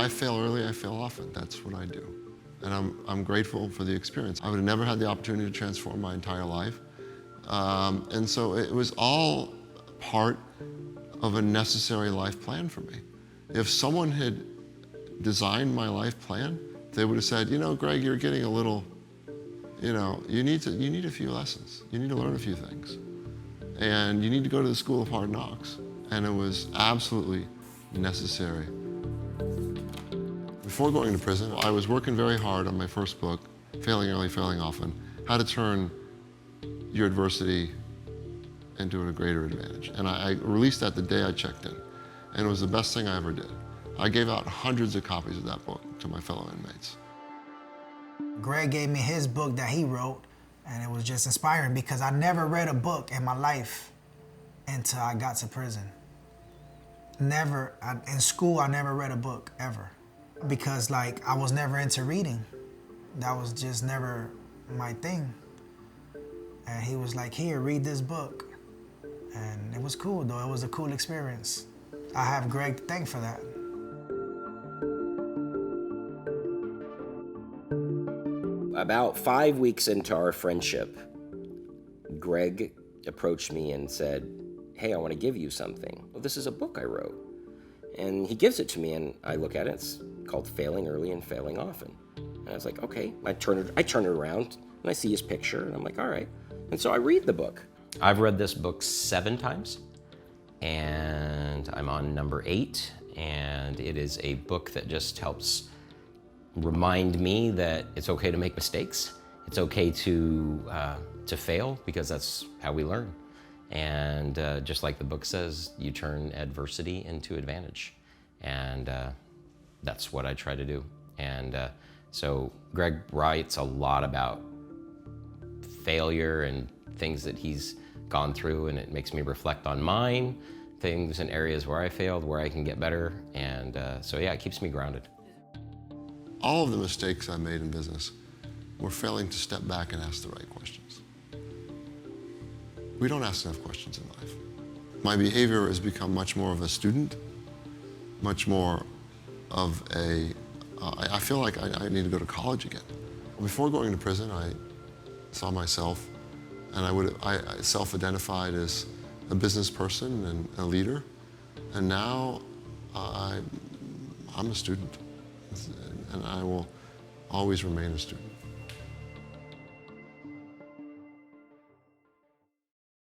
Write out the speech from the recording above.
I fail early, I fail often. That's what I do. And I'm grateful for the experience. I would have never had the opportunity to transform my entire life. And so it was all part of a necessary life plan for me. If someone had designed my life plan, they would have said, you know, Greg, you're getting a little, you know, you need a few lessons. You need to learn a few things. And you need to go to the School of Hard Knocks. And it was absolutely necessary. Before going to prison, I was working very hard on my first book, Failing Early, Failing Often, How to Turn Your Adversity into a Greater Advantage. And I released that the day I checked in. And it was the best thing I ever did. I gave out hundreds of copies of that book to my fellow inmates. Greg gave me his book that he wrote, and it was just inspiring because I never read a book in my life until I got to prison. Never, in school, I never read a book, ever. Because like, I was never into reading. That was just never my thing. And he was like, here, read this book. And it was cool though, it was a cool experience. I have Greg to thank for that. About 5 weeks into our friendship, Greg approached me and said, hey, I want to give you something. Well, this is a book I wrote. And he gives it to me and I look at it, it's called Failing Early and Failing Often. And I was like, okay. I turn it around and I see his picture and I'm like, all right. And so I read the book. I've read this book 7 times and I'm on number 8, and it is a book that just helps remind me that it's okay to make mistakes. It's okay to fail, because that's how we learn. And just like the book says, you turn adversity into advantage. And that's what I try to do. And so Greg writes a lot about failure and things that he's gone through, and it makes me reflect on mine, things and areas where I failed, where I can get better. And so yeah, it keeps me grounded. All of the mistakes I made in business were failing to step back and ask the right questions. We don't ask enough questions in life. My behavior has become much more of a student, much more of a, I feel like I need to go to college again. Before going to prison, I saw myself, and I self-identified as a business person and a leader. And now I'm a student, and I will always remain a student.